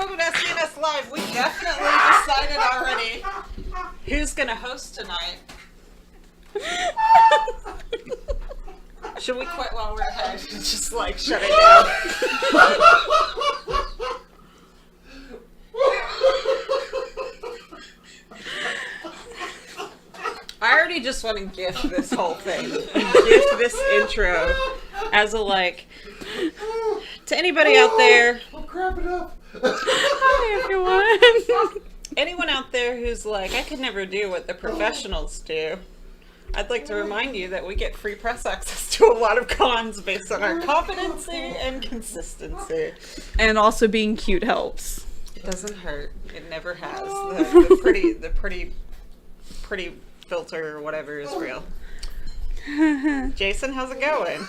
welcome to SCNS Live. We definitely decided already who's gonna host tonight. Should we quit while we're ahead? Just like shut it down. I already just want to gift this whole thing. Gift this intro as a like to anybody out there. I'm cramping up. Hi everyone. Anyone out there who's like, I could never do what the professionals do. I'd like to remind you that we get free press access to a lot of cons based on our competency and consistency. And also being cute helps. It doesn't hurt. It never has. The pretty filter or whatever is real. Jason, how's it going?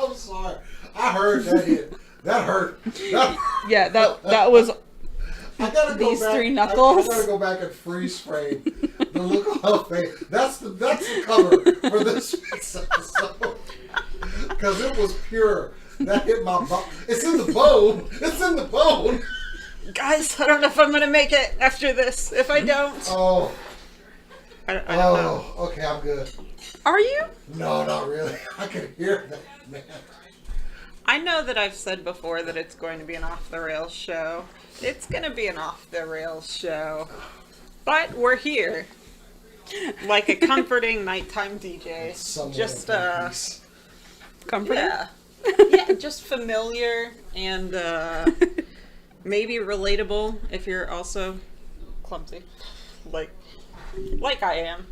I'm sorry. I heard that hit. That hurt. Yeah, that was I gotta go these back, three knuckles. I gotta go back and freeze frame the look on her face. That's the cover for this episode. Because it was pure. That hit my bone. It's in the bone. It's in the bone. Guys, I don't know if I'm gonna make it after this. If I don't, Oh. I don't know. Okay, I'm good. Are you? No, not really. I can hear that, man. I know that I've said before that it's going to be an off-the-rails show. It's going to be an off-the-rails show. But we're here. Like a comforting nighttime DJ. Just, Comforting? yeah. Yeah, just familiar and maybe relatable if you're also clumsy. Like I am.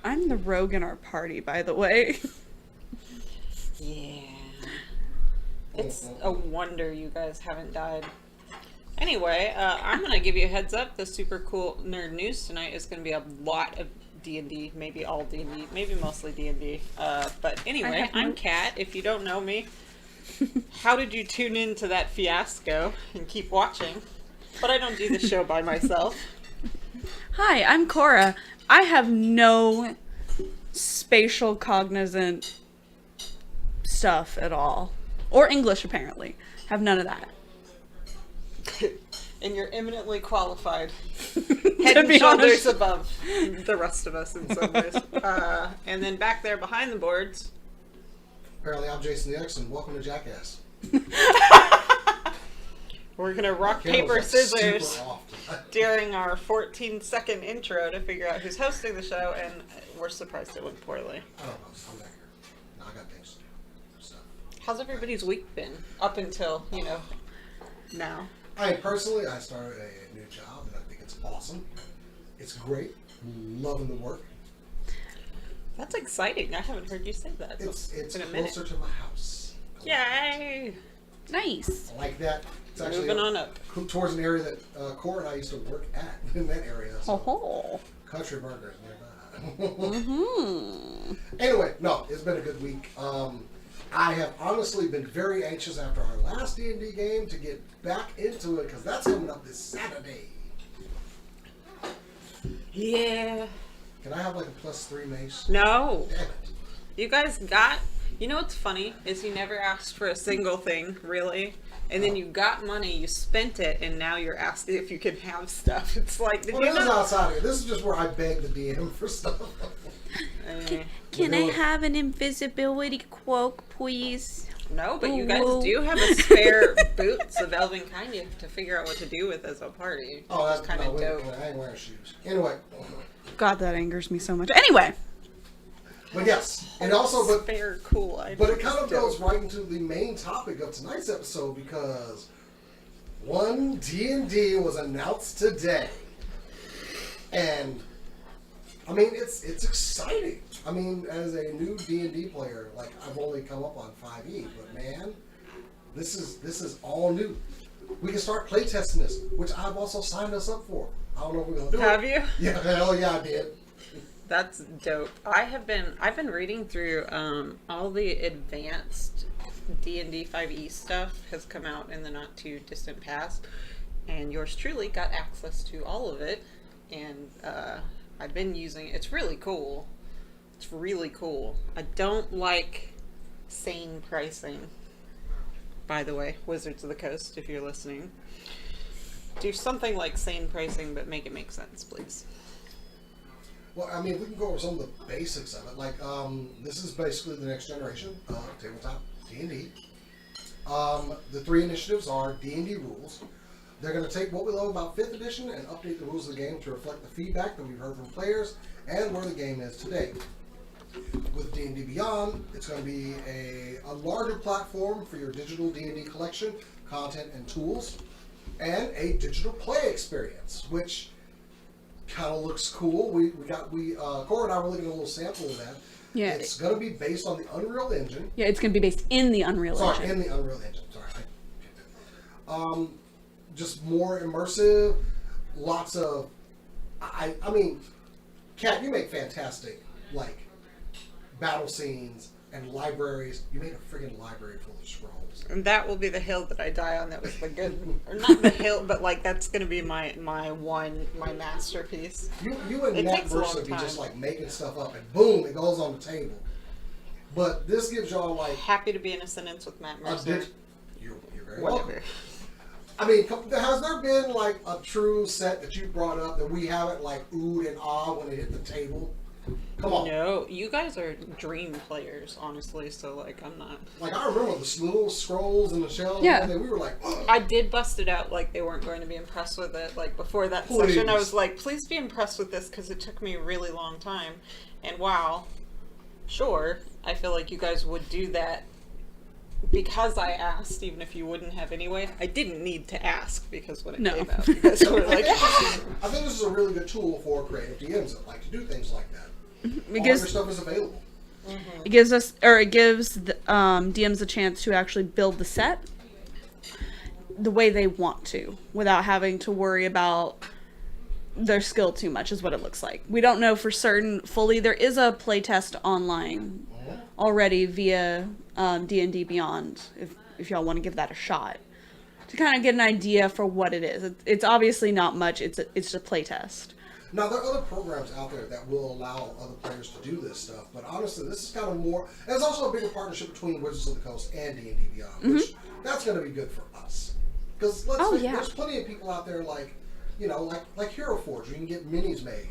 I'm the rogue in our party, by the way. Yeah. It's a wonder you guys haven't died. Anyway, I'm going to give you a heads up. The super cool nerd news tonight is going to be a lot of D&D, maybe all D&D, maybe mostly D&D. But anyway, I'm Kat. If you don't know me, how did you tune into that fiasco and keep watching? But I don't do the show by myself. Hi, I'm Cora. I have no spatial cognizant stuff at all. Or English, apparently. Have none of that. And you're eminently qualified. Head and shoulders above the rest of us in some ways. And then back there behind the boards. Apparently, I'm Jason the X, and welcome to Jackass. We're going to rock, paper, scissors during our 14-second intro to figure out who's hosting the show, and we're surprised it went poorly. I don't know. I'm back here. No, I got things to do. So. How's everybody's week been up until, now? Personally, I started a new job, and I think it's awesome. It's great. Loving the work. That's exciting. I haven't heard you say that. It's been a closer minute. to my house. Yay! Nice. I like that. It's actually Moving on up. towards an area that Cora and I used to work at in that area. So Oh. Country Burgers nearby. Mm-hmm. Anyway, no, it's been a good week. I have honestly been very anxious after our last D&D game to get back into it because that's coming up this Saturday. Yeah. Can I have like a +3 mace? No. Damn it. You guys got... You know what's funny is you never asked for a single thing, really. And then you got money, you spent it, and now you're asking if you can have stuff. It's like, did you This is know? outside here. This is just where I beg the DM for stuff. Can I have an invisibility cloak, please? No, but you guys do have a spare boots of Elven kind you have to figure out what to do with as a party. Oh, that's kind of dope. I ain't wearing shoes. Anyway. God, that angers me so much. Anyway. But yes, and also, Spare cool items. but it kind of goes right into the main topic of tonight's episode because One D&D was announced today, and I mean it's exciting. I mean, as a new D&D player, like I've only come up on 5e, but man, this is all new. We can start playtesting this, which I've also signed us up for. I don't know if we're gonna do it. Have you? Yeah, hell yeah, I did. That's dope. I've been reading through all the advanced D&D 5e stuff has come out in the not too distant past, and yours truly got access to all of it, and I've been using it. It's really cool. I don't like sane pricing. by the way, Wizards of the Coast, if you're listening, do something like sane pricing, but make it make sense, please. Well, I mean, we can go over some of the basics of it. Like, this is basically the next generation of tabletop D&D. The 3 initiatives are D&D rules. They're going to take what we love about 5th edition and update the rules of the game to reflect the feedback that we've heard from players and where the game is today. With D&D Beyond, it's going to be a larger platform for your digital D&D collection, content, and tools, and a digital play experience, which kind of looks cool. Cora and I were looking at a little sample of that. Yeah. It's going to be based on the Unreal Engine. Yeah, it's going to be based in the Unreal Engine. Sorry, in the Unreal Engine. Sorry, I picked it. Just more immersive. Lots of, I mean, Kat, you make fantastic like battle scenes and libraries. You made a friggin' library full of scrolls. And that will be the hill that I die on. That was the good, or not the hill, but like that's going to be my masterpiece. You and It Matt takes a long Versa be time. just like making stuff up and boom, it goes on the table. But this gives y'all like Happy to be in a sentence with Matt Mercer. You're very welcome. Whatever. I mean, has there been like a true set that you brought up that we haven't like oohed and ah when it hit the table? Come on. No, you guys are dream players, honestly. So like, I'm not. Like I remember the little scrolls and the shells. Yeah. And we were like, ugh. I did bust it out like they weren't going to be impressed with it. Like before that Please. session, I was like, please be impressed with this because it took me a really long time. And wow, sure, I feel like you guys would do that because I asked, even if you wouldn't have anyway. I didn't need to ask because when it No. came out, you guys were like, I think this is a really good tool for creative DMs that like to do things like that. All your stuff is available. It gives us, or it gives the, DMs a chance to actually build the set the way they want to, without having to worry about their skill too much, is what it looks like. We don't know for certain fully. There is a playtest online already via D&D Beyond, if y'all want to give that a shot, to kind of get an idea for what it is. It's obviously not much. It's just a playtest. Now, there are other programs out there that will allow other players to do this stuff, but honestly, this is kind of more... And it's also a bigger partnership between Wizards of the Coast and D&D Beyond, which that's going to be good for us. Because there's plenty of people out there like, you know, like Hero Forge, where you can get minis made,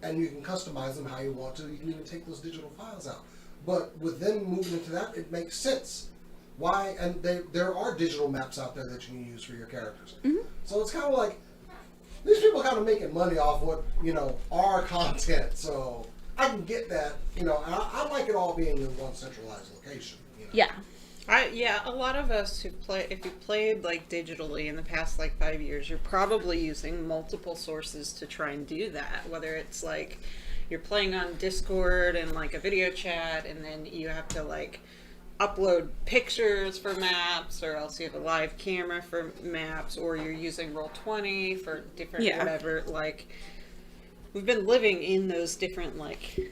and you can customize them how you want to. You can even take those digital files out. But with them moving into that, it makes sense. Why? And there are digital maps out there that you can use for your characters. So it's kind of like, these people are kind of making money off what, you know, our content. So I can get that, you know, and I like it all being in one centralized location. You know? Yeah. A lot of us who play, if you played like digitally in the past like 5 years, you're probably using multiple sources to try and do that. Whether it's like you're playing on Discord and like a video chat, and then you have to like upload pictures for maps, or else you have a live camera for maps, or you're using Roll20 for different whatever. Like, we've been living in those different like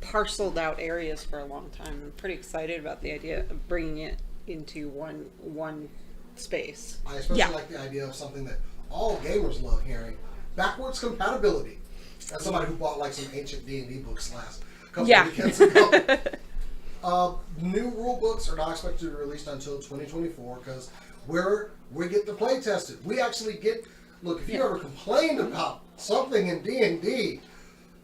parceled out areas for a long time. I'm pretty excited about the idea of bringing it into one space. I especially like the idea of something that all gamers love hearing: backwards compatibility. As somebody who bought like some ancient D&D books last couple of weekends ago. New rule books are not expected to be released until 2024 because we get to play test it. We actually get, look, if you ever complained about something in D&D,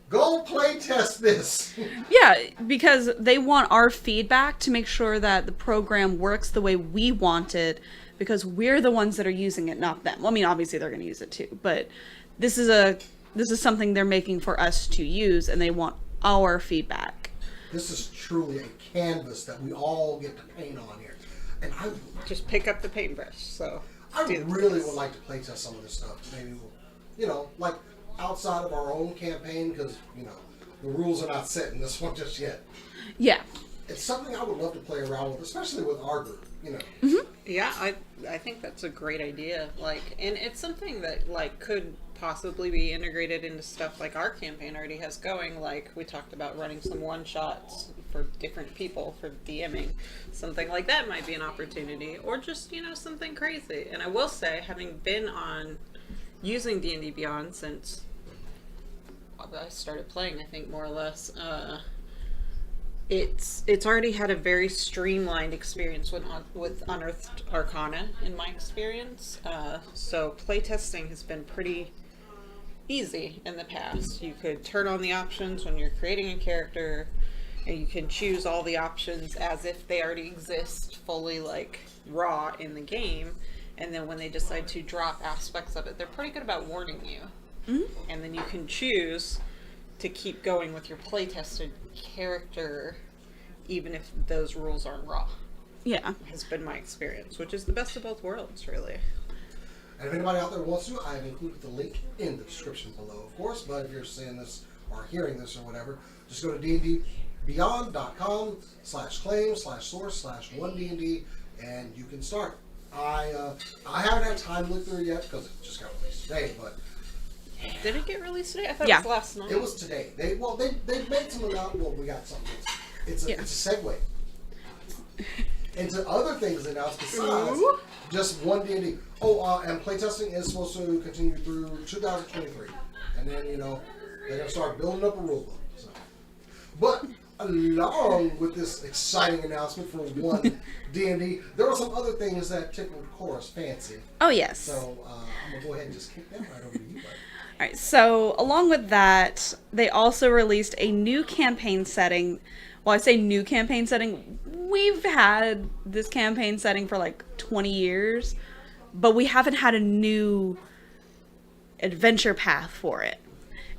go play test this. Yeah, because they want our feedback to make sure that the program works the way we want it, because we're the ones that are using it, not them. Well, I mean, obviously they're going to use it too, but this is something they're making for us to use, and they want our feedback. This is truly a canvas that we all get to paint on here. And I Just pick up the paintbrush. So I really would like to play test some of this stuff. Maybe we'll, you know, like outside of our own campaign, because, you know, the rules are not set in this one just yet. Yeah. It's something I would love to play around with, especially with our group, you know. Yeah, I think that's a great idea. Like, and it's something that like could possibly be integrated into stuff like our campaign already has going. Like, we talked about running some one-shots for different people for DMing. Something like that might be an opportunity, or just, you know, something crazy. And I will say, having been on using D&D Beyond since I started playing, I think more or less it's already had a very streamlined experience with Unearthed Arcana in my experience. So playtesting has been pretty easy in the past. You could turn on the options when you're creating a character, and you can choose all the options as if they already exist fully, like raw in the game. And then when they decide to drop aspects of it, they're pretty good about warning you. Mm-hmm. And then you can choose to keep going with your playtested character, even if those rules aren't raw. Yeah. Has been my experience, which is the best of both worlds, really. And if anybody out there wants to, I've included the link in the description below, of course. But if you're seeing this or hearing this or whatever, just go to dndbeyond.com/claim/source/1D&D, and you can start. I haven't had time to look through it yet because it just got released today, but did it get released today? I thought Yeah. it was last night. it was today. They made some announcement. Well, we got something. It's a segue into other things announced besides just 1D&D. Oh, and playtesting is supposed to continue through 2023, and then they're gonna start building up a rule book. So. But along with this exciting announcement for 1D&D, there were some other things that tickled Cora's fancy. Oh, yes. So I'm gonna go ahead and just kick that right over to you, buddy. All right, so along with that, they also released a new campaign setting. Well, I say new campaign setting. We've had this campaign setting for like 20 years, but we haven't had a new adventure path for it.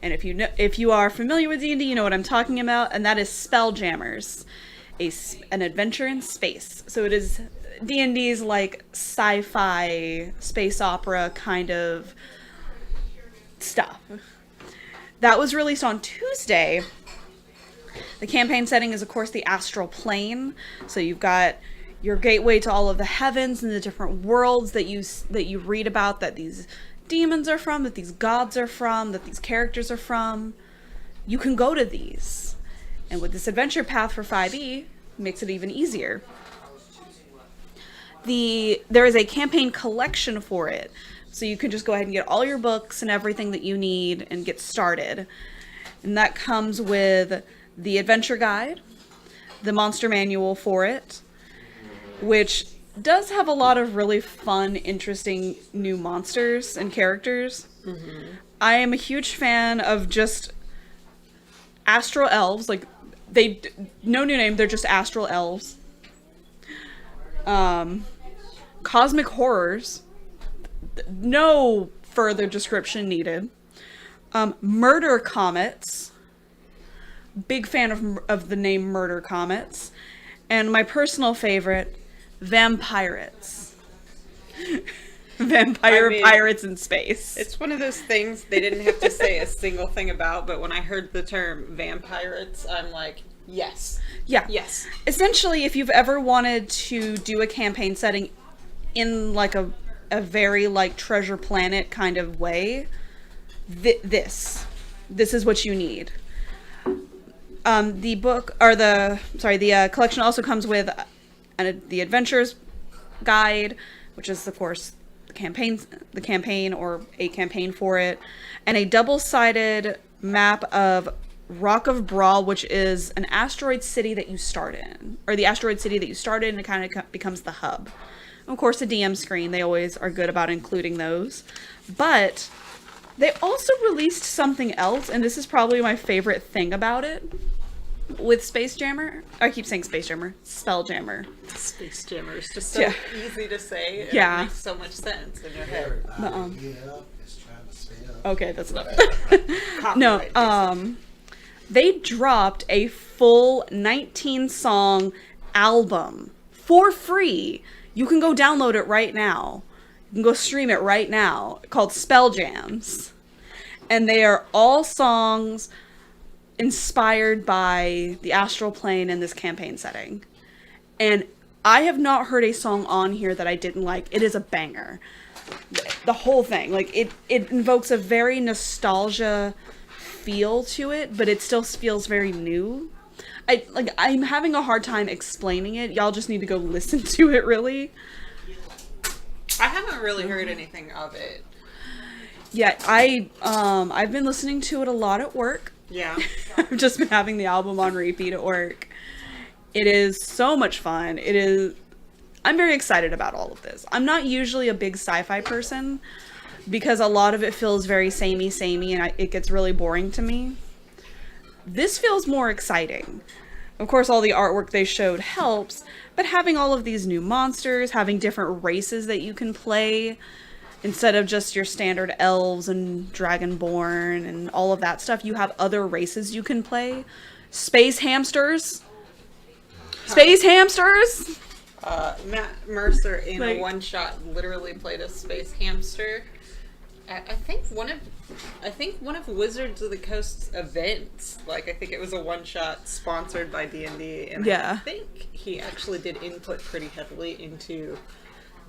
And if you are familiar with D&D, you know what I'm talking about, and that is Spelljammers, an adventure in space. So it is D&D's like sci-fi space opera kind of stuff. That was released on Tuesday. The campaign setting is, of course, the astral plane. So you've got your gateway to all of the heavens and the different worlds that you read about, that these demons are from, that these gods are from, that these characters are from. You can go to these. And with this adventure path for 5e, it makes it even easier. There is a campaign collection for it. So you can just go ahead and get all your books and everything that you need and get started. And that comes with the adventure guide, the monster manual for it, which does have a lot of really fun, interesting new monsters and characters. Mm-hmm. I am a huge fan of just astral elves. Like, no new name, they're just astral elves. Cosmic horrors. No further description needed. Murder comets. Big fan of the name Murder Comets. And my personal favorite, Vampirates. Pirates in space. It's one of those things they didn't have to say a single thing about, but when I heard the term Vampirates, I'm like, yes. Yeah. Yes. Essentially, if you've ever wanted to do a campaign setting in like a very like Treasure Planet kind of way, this is what you need. The collection also comes with the Adventures Guide, which is of course the campaign or a campaign for it, and a double-sided map of Rock of Brawl, which is an asteroid city that you start in, or the asteroid city that you start in, and it kind of becomes the hub. Of course, the DM screen, they always are good about including those. But they also released something else, and this is probably my favorite thing about it, with Space Jammer. I keep saying Space Jammer. Spelljammer. Space Jammer is just so easy to say. And Yeah. It makes so much sense in your head. Okay, that's enough. No, they dropped a full 19-song album for free. You can go download it right now. You can go stream it right now, called Spell Jams. And they are all songs inspired by the astral plane and this campaign setting. And I have not heard a song on here that I didn't like. It is a banger. The whole thing. Like, it invokes a very nostalgia feel to it, but it still feels very new. I'm having a hard time explaining it. Y'all just need to go listen to it, really. I haven't really heard anything of it. Yeah, I've been listening to it a lot at work. Yeah. I've just been having the album on repeat at work. It is so much fun. I'm very excited about all of this. I'm not usually a big sci-fi person because a lot of it feels very samey, and it gets really boring to me. This feels more exciting. Of course, all the artwork they showed helps, but having all of these new monsters, having different races that you can play, instead of just your standard elves and dragonborn and all of that stuff, you have other races you can play. Space hamsters. Space hamsters! Matt Mercer in Like- a one-shot literally played a space hamster. I think one of Wizards of the Coast's events. Like, I think it was a one-shot sponsored by D&D, and Yeah. I think he actually did input pretty heavily into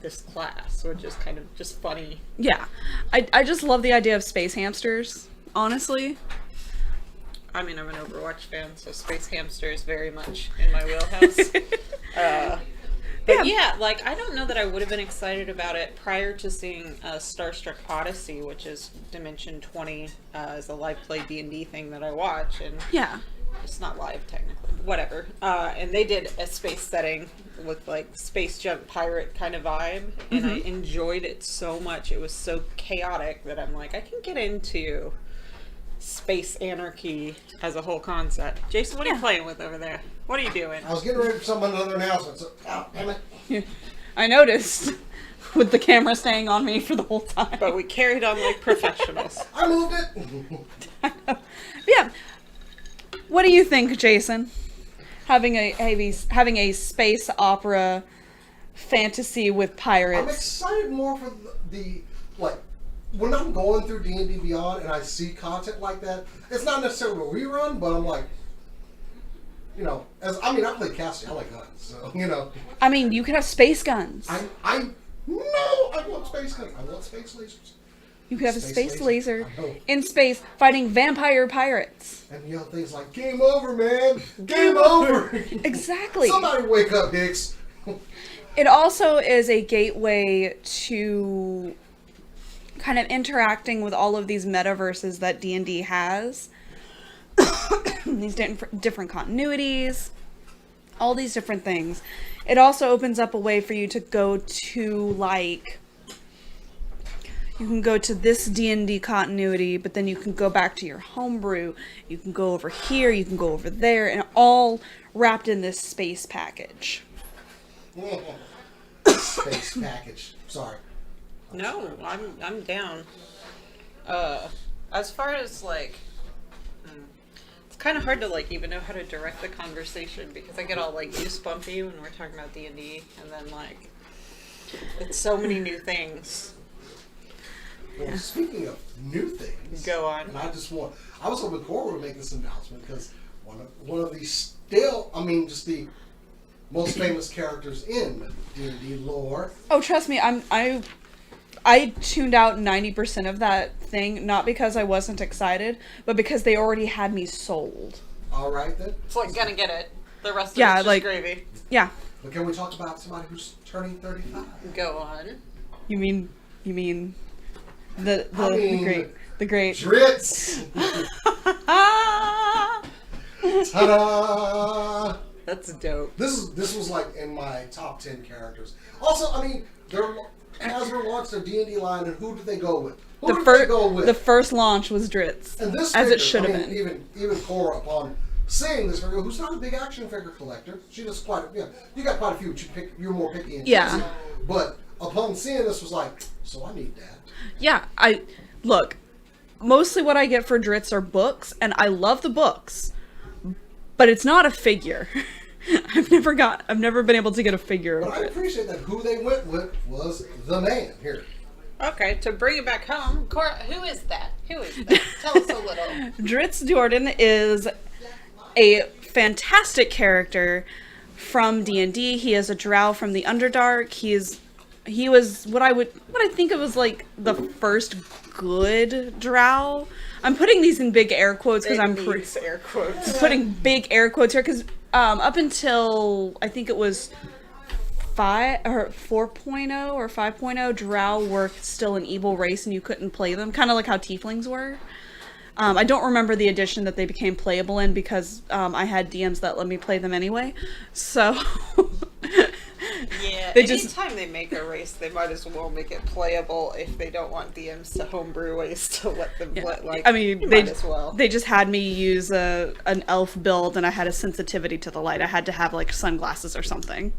this class, which is kind of just funny. Yeah. I just love the idea of space hamsters, honestly. I mean, I'm an Overwatch fan, so space hamster is very much in my wheelhouse. But yeah, like, I don't know that I would have been excited about it prior to seeing Starstruck Odyssey, which is Dimension 20, is a live play D&D thing that I watch, and Yeah. it's not live technically, whatever. And they did a space setting with like space jump pirate kind of vibe, and I enjoyed it so much. It was so chaotic that I'm like, I can get into space anarchy as a whole concept. Jason, what are you playing with over there? What are you doing? I was getting ready for another announcement. So, oh, damn it. I noticed with the camera staying on me for the whole time. But we carried on like professionals. I moved it. Yeah. What do you think, Jason? Having a space opera fantasy with I'm pirates. excited more for the like when I'm going through D&D Beyond and I see content like that. It's not necessarily a rerun, but I'm like, you know, I play Cassie. I like guns, so you know. I mean, you could have space guns. I want space guns. I want space lasers. You could have a Space space laser. laser I know. in space fighting vampire pirates. And you know things like "Game over, man! Game over!" Exactly. Somebody wake up, Hicks. It also is a gateway to kind of interacting with all of these metaverses that D&D has. These different continuities, all these different things. It also opens up a way for you to go to, like, you can go to this D&D continuity, but then you can go back to your homebrew. You can go over here, you can go over there, and all wrapped in this space package. Space package. Sorry. No, I'm down. As far as like, it's kind of hard to like even know how to direct the conversation because I get all like goosebumpy when we're talking about D&D, and then like, it's so many new things. Well, speaking of new things, Go on. And I was hoping Cora would make this announcement because one of the just the most famous characters in D&D lore. Oh, trust me, I tuned out 90% of that thing, not because I wasn't excited, but because they already had me sold. All right then. It's like gonna get it. The rest of Yeah, it's just like- gravy. Yeah. But can we talk about somebody who's turning 35? Go on. You mean the great Dritz! Ah! Ta-da! That's dope. This was like in my top 10 characters. Also, I mean, Hasbro launched their D&D line, and who did they go with? Who did they go with? The first launch was Dritz, and this as figure, it should have been. Even Cora, upon seeing this figure, who's not a big action figure collector, she does you got quite a few. You're more picky and Yeah. choosy. But upon seeing this, was like, so I need that. Yeah, look. Mostly what I get for Dritz are books, and I love the books, but it's not a figure. I've never been able to get a figure of But I Dritz. appreciate that who they went with was the man here. Okay, to bring it back home, Cora, who is that? Tell us a little. Dritz Jordan is a fantastic character from D&D. He is a drow from the Underdark. He was what I think of as like the first good drow. I'm putting these in big air quotes because I'm air quotes. putting big air quotes here because up until I think it was 4.0 or 5.0, drow were still an evil race and you couldn't play them, kind of like how tieflings were. I don't remember the edition that they became playable in because I had DMs that let me play them anyway. So Yeah, They just- anytime they make a race, they might as well make it playable if they don't want DMs to homebrew ways to let them Yeah. play. Like, I mean, you they might as well. they just had me use an elf build, and I had a sensitivity to the light. I had to have like sunglasses or something.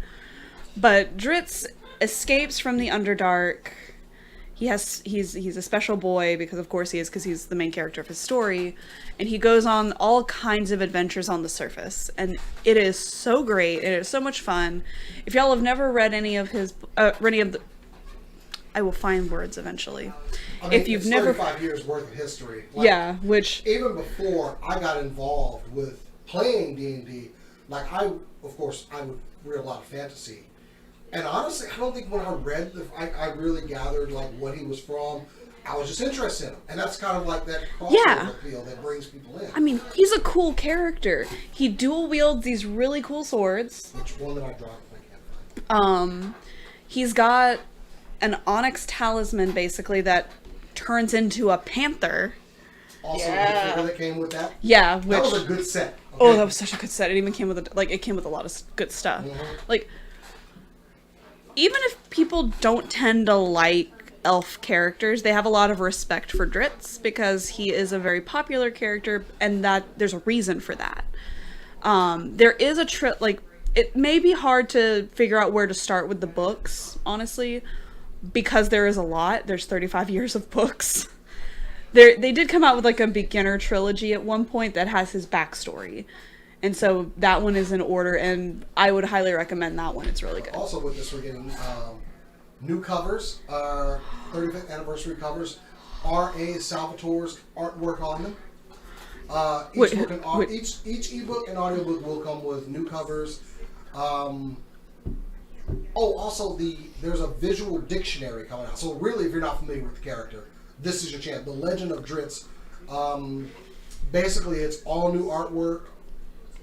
But Dritz escapes from the Underdark. He's a special boy because of course he is, because he's the main character of his story, and he goes on all kinds of adventures on the surface, and it is so great. It is so much fun. If y'all have never read any of his I will find words eventually. I mean, If you've it's never 35 years worth of history. Like, yeah, which even before I got involved with playing D&D, like I would read a lot of fantasy. And honestly, I don't think when I read, I really gathered like what he was from. I was just interested in him. And that's kind of like that crossover appeal that brings people in. I mean, he's a cool character. He dual wields these really cool swords. Which one that I dropped? I can't find. He's got an onyx talisman basically that turns into a panther. Also, Yeah. the figure that came with that. Yeah, which That was a good set. oh, okay? that was such a good set. It even came with it came with a lot of good stuff. Like, even if people don't tend to like elf characters, they have a lot of respect for Dritz because he is a very popular character, and that there's a reason for that. There is a it may be hard to figure out where to start with the books, honestly, because there is a lot. There's 35 years of books. They did come out with like a beginner trilogy at one point that has his backstory. And so that one is in order, and I would highly recommend that one. It's really good. Also with this, we're getting new covers, 35th anniversary covers, R.A. Salvatore's artwork on them. Each ebook and audiobook will come with new covers. Also there's a visual dictionary coming out. So really, if you're not familiar with the character, this is your chance. The Legend of Dritz. Basically, it's all new artwork.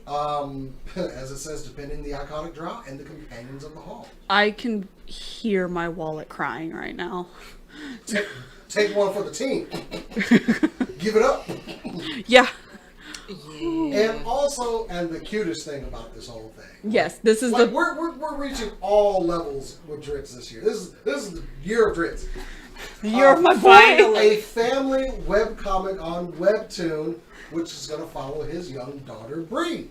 As it says, depending the iconic draw and the companions of the hall. I can hear my wallet crying right now. Take one for the team. Give it up. Yeah. And also, and the cutest thing about this whole thing. Yes, this is Like the we're reaching all levels with Dritz this year. This is the year of Dritz. year of my finally. boy. A family webcomic on Webtoon, which is going to follow his young daughter Bree.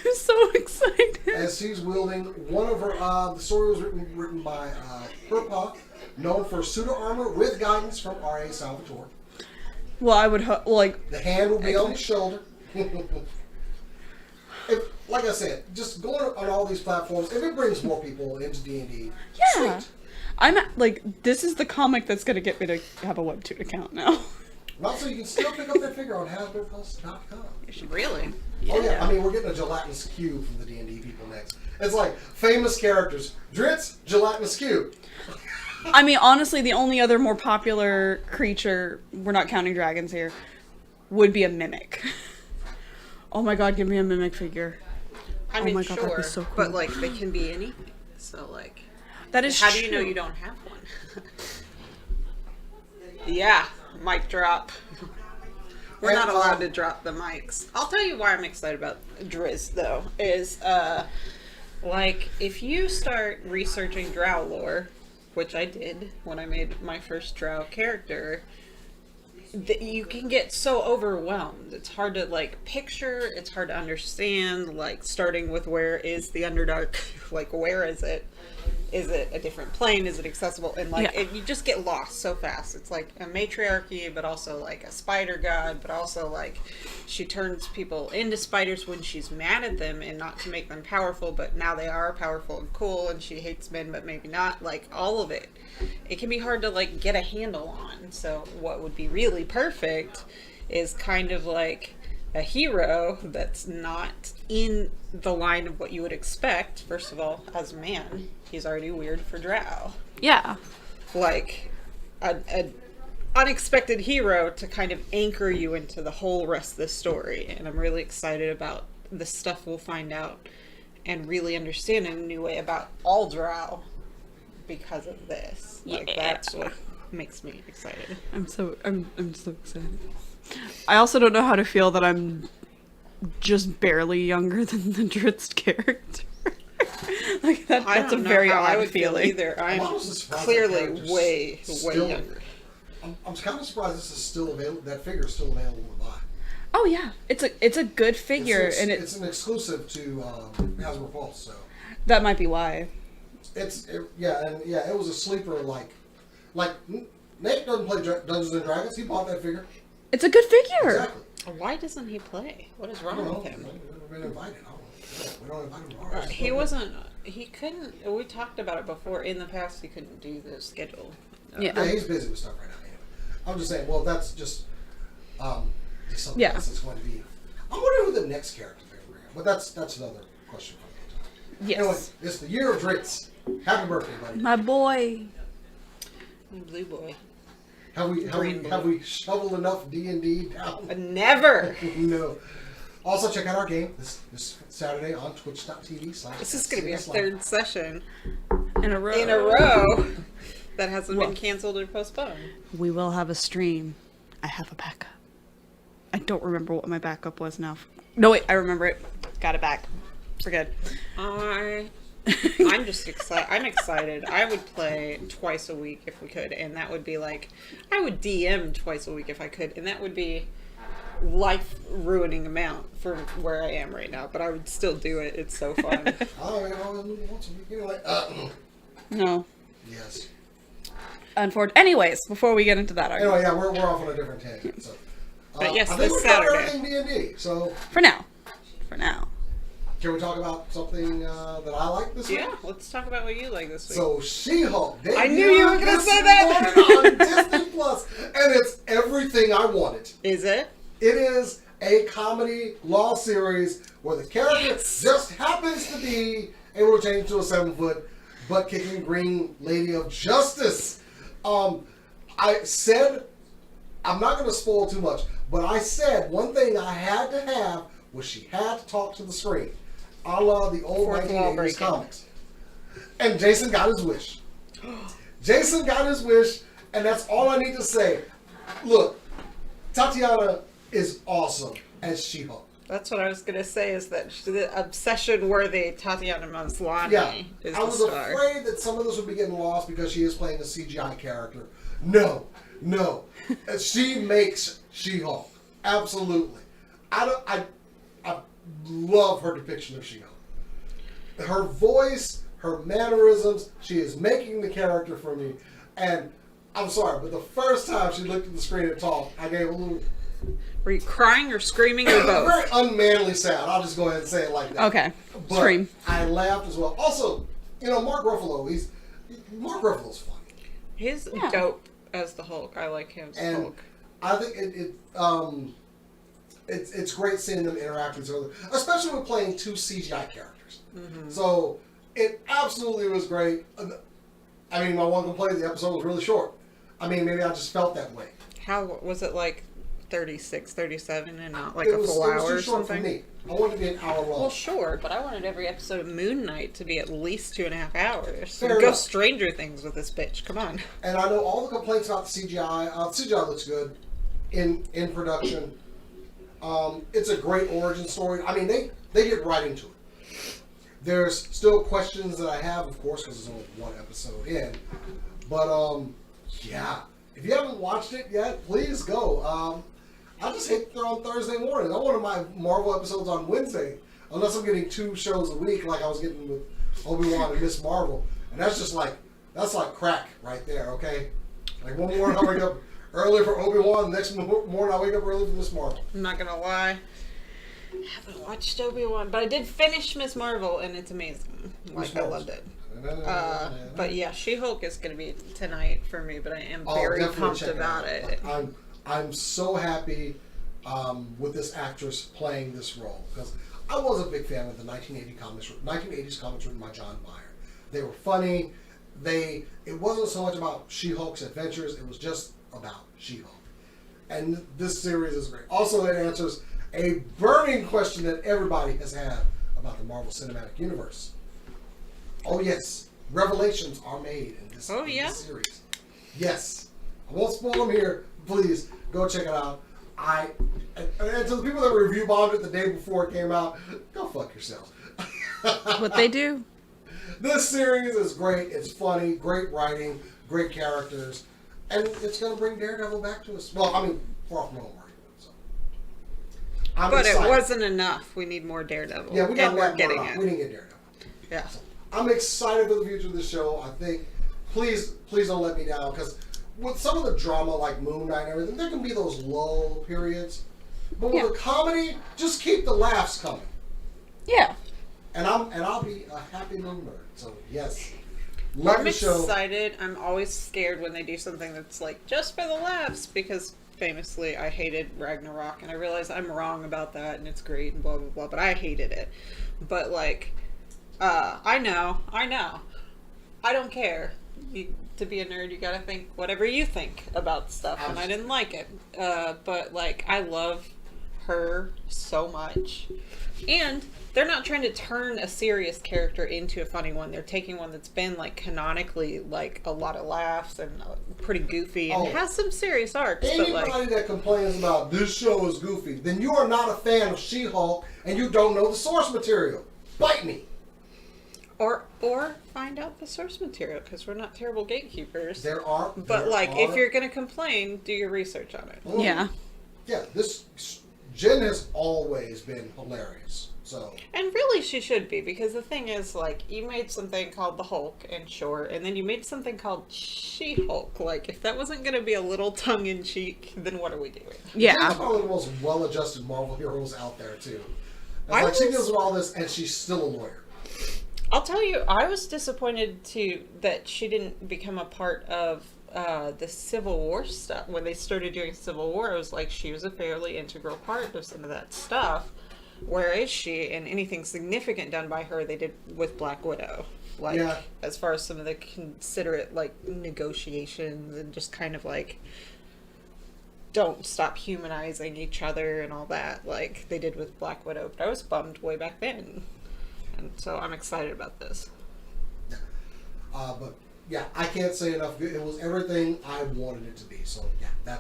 I'm so excited. As she's wielding one of her, the story was written by her pa, known for pseudo armor with guidance from R.A. Salvatore. Well, I would hope, like, The hand will be on the shoulder. Like I said, just going on all these platforms, if it brings more people into D&D, yeah. sweet. This is the comic that's going to get me to have a Webtoon account now. Also, you can still pick up that figure on HasbroPulse.com. Really? Oh yeah, I mean, we're getting a gelatinous cube from the D&D people next. It's like famous characters. Dritz, gelatinous cube. I mean, honestly, the only other more popular creature, we're not counting dragons here, would be a mimic. Oh my god, give me a mimic figure. I mean, my God, that'd sure, be so cool. but like they can be anything. So like, That is how true. do you know you don't have one? Yeah, mic drop. We're And, not allowed to drop the mics. I'll tell you why I'm excited about Drizzt though. Is like if you start researching Drow lore, which I did when I made my first Drow character, you can get so overwhelmed. It's hard to like picture. It's hard to understand. Like starting with where is the Underdark? Like where is it? Is it a different plane? Is it accessible? And like you just get lost so fast. It's like a matriarchy, but also like a spider god, but also like she turns people into spiders when she's mad at them, and not to make them powerful, but now they are powerful and cool, and she hates men, but maybe not. Like all of it. It can be hard to like get a handle on. So what would be really perfect is kind of like a hero that's not in the line of what you would expect. First of all, as a man, he's already weird for Drow. Yeah. Like an unexpected hero to kind of anchor you into the whole rest of the story. And I'm really excited about the stuff we'll find out and really understand in a new way about all Drow because of this. Like Yeah. that's what makes me excited. I'm so excited. I also don't know how to feel that I'm just barely younger than the Dritz character. Like that's a very odd feeling. Either. I'm surprised that clearly character's way still- younger. I'm kind of surprised this is still available. That figure is still available to buy. Oh yeah, it's a good figure, and it's an exclusive to Hasbro Pulse, so that might be why. it was a sleeper. Like Nate doesn't play Dungeons and Dragons. He bought that figure. It's a good figure. Exactly. Why doesn't he play? What is I wrong don't know. with him? We've never been invited. We don't invite him to ours. He wasn't. He couldn't. We talked about it before. In the past, he couldn't do the schedule. Yeah, he's busy with stuff right now. Anyway, I'm just saying. Well, that's just something Yeah. else that's going to be. I wonder who the next character they're going to bring. But that's another question for another time. Yes. Anyway, it's the year of Dritz. Happy birthday, buddy. My boy. Blue boy. Have we shoveled enough D&D down? Never. No. Also, check out our game this Saturday on twitch.tv/. This is going to be our third session In a row. in a row that hasn't been canceled or postponed. We will have a stream. I have a backup. I don't remember what my backup was now. No, wait, I remember it. Got it back. We're good. I'm just excited. I'm excited. I would play twice a week if we could, and that would be like, I would DM twice a week if I could, and that would be life-ruining amount for where I am right now. But I would still do it. It's so fun. No. Yes. Anyways, before we get into that Anyway, argument. yeah, we're off on a different tangent. So, But yes, I think this we covered Saturday. everything D&D. So, For now. can we talk about something that I like this week? Yeah, let's talk about what you like this week. So, She-Hulk. I knew you were going to say that. on Disney Plus, and it's everything I wanted. Is it? It is a comedy law series where the character just happens to be able to change to a 7-foot butt-kicking green lady of justice. I said, I'm not going to spoil too much, but I said one thing I had to have was she had to talk to the screen, a la the old Fourth wall 1980s breaking. comics. And Jason got his wish. Jason got his wish, and that's all I need to say. Look, Tatiana is awesome as She-Hulk. That's what I was going to say, is that the obsession-worthy Tatiana Maslany Yeah, is I the was star. afraid that some of this would be getting lost because she is playing a CGI character. No. She makes She-Hulk. Absolutely. I love her depiction of She-Hulk. Her voice, her mannerisms, she is making the character for me. And I'm sorry, but the first time she looked at the screen and talked, I gave a little... Were you crying or screaming or both? very unmanly sound. I'll just go ahead and say it like that. Okay. But Scream. I laughed as well. Also, Mark Ruffalo's funny. He's dope as the Hulk. I like him as And Hulk. I think it's great seeing them interact with each other, especially with playing two CGI characters. Mm-hmm. So it absolutely was great. I mean, my one complaint, the episode was really short. I mean, maybe I just felt that way. How was it, like 36, 37 and not like It a was full hour too or short something? for me. I wanted to be an hour long. Well, sure, but I wanted every episode of Moon Knight to be at least 2.5 hours. Fair Go enough. Stranger Things with this bitch. Come on. And I know all the complaints about the CGI. The CGI looks good in production. It's a great origin story. I mean, they get right into it. There's still questions that I have, of course, because there's only one episode in. But, yeah. If you haven't watched it yet, please go. I just hate they're on Thursday morning. I wanted my Marvel episodes on Wednesday. Unless I'm getting 2 shows a week like I was getting with Obi-Wan and Miss Marvel. And that's just like, that's like crack right there, okay? Like one morning I wake up early for Obi-Wan, the next morning I wake up early for Miss Marvel. I'm not gonna lie. I haven't watched Obi-Wan, but I did finish Miss Marvel, and it's amazing. Like, I loved it. But yeah, She-Hulk is gonna be tonight for me, but I am very definitely pumped check it about out. it. I'm so happy with this actress playing this role because I was a big fan of the 1980s comics written by John Byrne. They were funny. It wasn't so much about She-Hulk's adventures. It was just about She-Hulk. And this series is great. Also, it answers a burning question that everybody has had about the Marvel Cinematic Universe. Oh yes, revelations are made in this, Oh, yeah? this series. Yes. I won't spoil them here. Please go check it out. And to the people that review bombed it the day before it came out, go fuck yourselves. What they do. This series is great. It's funny, great writing, great characters, and it's going to bring Daredevil back to us. Well, I mean, far from home argument. So. But excited. It wasn't enough. We need more Daredevil. Yeah, we got and that we're getting more. it. We didn't get Daredevil. Yeah. So, I'm excited for the future of the show. I think, please don't let me down, because with some of the drama like Moon Knight and everything, there can be those lull periods. But with the comedy, just keep the laughs coming. Yeah. And I'll be a happy little nerd. So yes, love I'm the show. excited. I'm always scared when they do something that's like just for the laughs, because famously I hated Ragnarok, and I realize I'm wrong about that, and it's great and blah blah blah. But I hated it. But like, I know. I don't care. To be a nerd, you gotta think whatever you think about stuff, and I didn't like it. But like, I love her so much, and they're not trying to turn a serious character into a funny one. They're taking one that's been like canonically like a lot of laughs and pretty goofy and has some serious arcs. Anybody that complains about this show is goofy, then you are not a fan of She-Hulk and you don't know the source material. Bite me. Or find out the source material, because we're not terrible gatekeepers. But if you're gonna complain, do your research on it. Yeah. Yeah, Jen has always been hilarious. So. And really she should be, because the thing is, like, you made something called the Hulk in short, and then you made something called She-Hulk. Like, if that wasn't going to be a little tongue-in-cheek, then what are we doing? Yeah. Jen's probably the most well-adjusted Marvel heroes out there, too. She deals with all this, and she's still a lawyer. I'll tell you, I was disappointed, too, that she didn't become a part of the Civil War stuff. When they started doing Civil War, it was like she was a fairly integral part of some of that stuff. Where is she? And anything significant done by her, they did with Black Widow. Like, as far as some of the considerate, like, negotiations and just kind of, like, don't stop humanizing each other and all that, like they did with Black Widow. But I was bummed way back then. And so I'm excited about this. But, yeah, I can't say enough. It was everything I wanted it to be. So, yeah,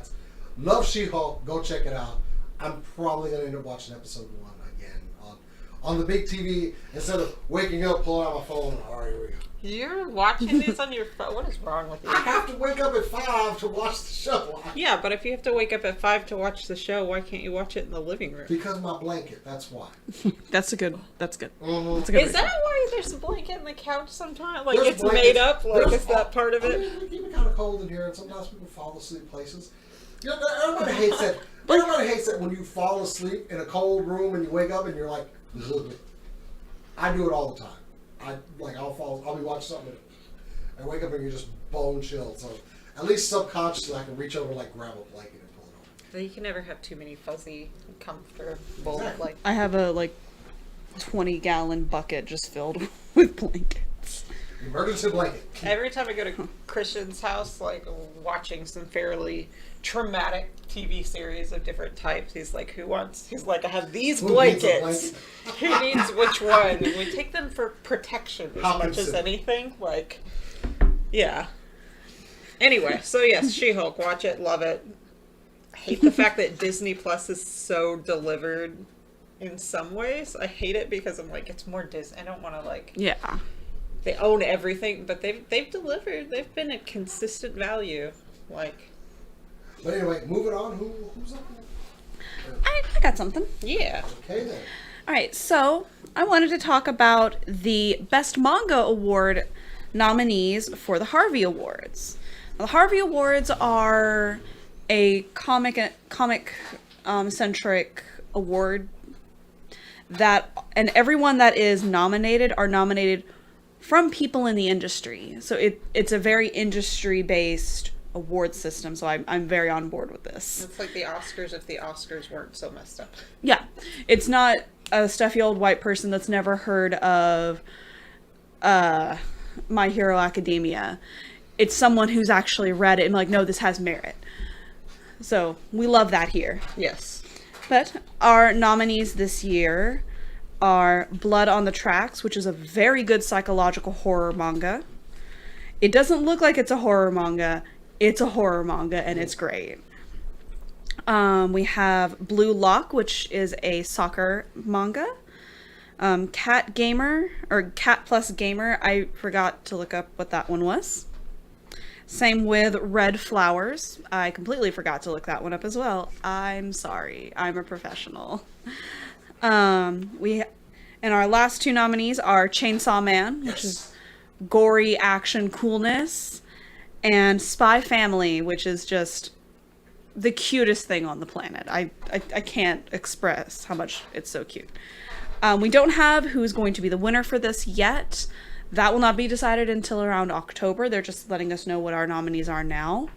love She-Hulk. Go check it out. I'm probably going to end up watching episode 1 again on the big TV instead of waking up, pulling out my phone. All right, here we go. You're watching these on your phone? What is wrong with you? I have to wake up at 5 to watch the show. Yeah, but if you have to wake up at 5 to watch the show, why can't you watch it in the living room? Because of my blanket. That's why. That's good. Mm-hmm. That's a good Is reason. that why there's a blanket in the couch sometimes? Like, There's it's blankets. made up? Like, is that part of it? I mean, we keep it kind of cold in here, and sometimes people fall asleep places. You know, everybody hates that. Everybody hates that when you fall asleep in a cold room and you wake up and you're like, ugh. I do it all the time. I'll be watching something and wake up and you're just bone chilled. So at least subconsciously I can reach over, like, grab a blanket and pull it over. You can never have too many fuzzy, comfortable, Exactly. like... I have a 20-gallon bucket just filled with blankets. Emergency blanket. Every time I go to Christian's house, like, watching some fairly traumatic TV series of different types, he's like, he's like, I have these blankets. Who needs which one? And we take them for protection as much as anything. Like, yeah. Anyway, so yes, She-Hulk, watch it, love it. I hate the fact that Disney Plus is so delivered in some ways. I hate it because I'm like, it's more Disney. I don't want to, like... Yeah. They own everything, but they've delivered. They've been a consistent value. Like... But anyway, moving on. Who's up? I got something. Yeah. Okay, then. All right, so I wanted to talk about the Best Manga Award nominees for the Harvey Awards. Now, the Harvey Awards are a comic centric award and everyone that is nominated are nominated from people in the industry. So it's a very industry based award system, so I'm very on board with this. It's like the Oscars if the Oscars weren't so messed up. Yeah. It's not a stuffy old white person that's never heard of My Hero Academia. It's someone who's actually read it and like, no, this has merit. So we love that here. Yes. But our nominees this year are Blood on the Tracks, which is a very good psychological horror manga. It doesn't look like it's a horror manga. It's a horror manga, and it's great. We have Blue Lock, which is a soccer manga. Cat Gamer, or Cat Plus Gamer, I forgot to look up what that one was. Same with Red Flowers. I completely forgot to look that one up as well. I'm sorry. I'm a professional. And our last two nominees are Chainsaw Man, which is gory action coolness, and Spy Family, which is just the cutest thing on the planet. I can't express how much it's so cute. We don't have who's going to be the winner for this yet. That will not be decided until around October. They're just letting us know what our nominees are now.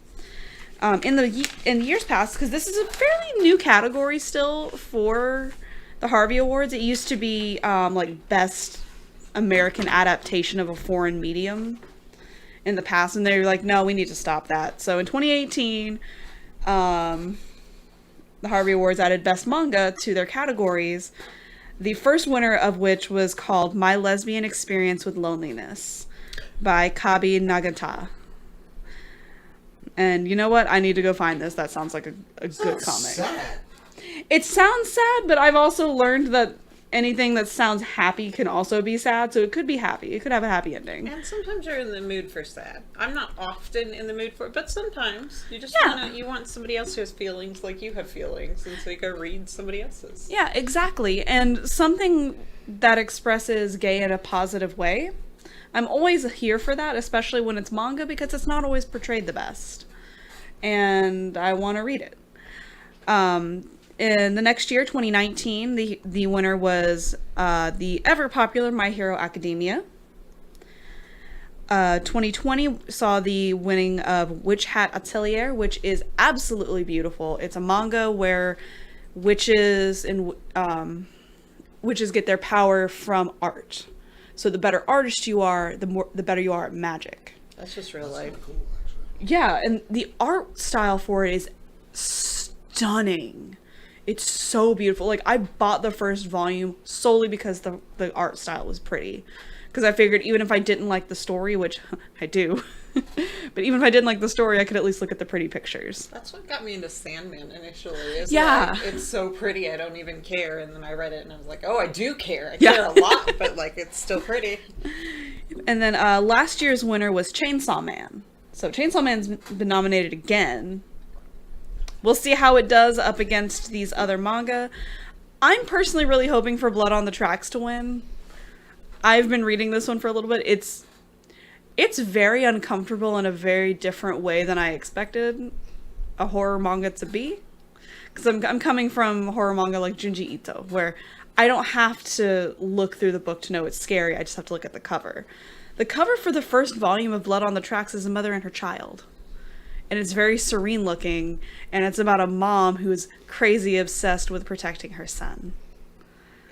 In years past, because this is a fairly new category still for the Harvey Awards. It used to be like best American adaptation of a foreign medium in the past, and they were like, no, we need to stop that. So in 2018, the Harvey Awards added best manga to their categories. The first winner of which was called My Lesbian Experience with Loneliness by Kabi Nagata. And you know what? I need to go find this. That sounds like a good comic. Sad. It sounds sad, but I've also learned that anything that sounds happy can also be sad, so it could be happy. It could have a happy ending. And sometimes you're in the mood for sad. I'm not often in the mood for it, but sometimes you just want somebody else who has feelings like you have feelings, and so you go read somebody else's. Yeah, exactly. And something that expresses gay in a positive way. I'm always here for that, especially when it's manga, because it's not always portrayed the best. And I want to read it. In the next year, 2019, the winner was the ever-popular My Hero Academia. 2020 saw the winning of Witch Hat Atelier, which is absolutely beautiful. It's a manga where witches get their power from art. So the better artist you are, the better you are at magic. That's just real life. Cool, actually. Yeah, and the art style for it is stunning. It's so beautiful. Like, I bought the first volume solely because the art style was pretty. Because I figured even if I didn't like the story, which I do, but even if I didn't like the story, I could at least look at the pretty pictures. That's what got me into Sandman initially. Is Yeah. like, it's so pretty, I don't even care. And then I read it and I was like, oh, I do care. I care a lot, but like, it's still pretty. And then last year's winner was Chainsaw Man. So Chainsaw Man's been nominated again. We'll see how it does up against these other manga. I'm personally really hoping for Blood on the Tracks to win. I've been reading this one for a little bit. It's very uncomfortable in a very different way than I expected a horror manga to be. Because I'm coming from horror manga like Junji Ito, where I don't have to look through the book to know it's scary. I just have to look at the cover. The cover for the first volume of Blood on the Tracks is a mother and her child. And it's very serene looking, and it's about a mom who is crazy obsessed with protecting her son.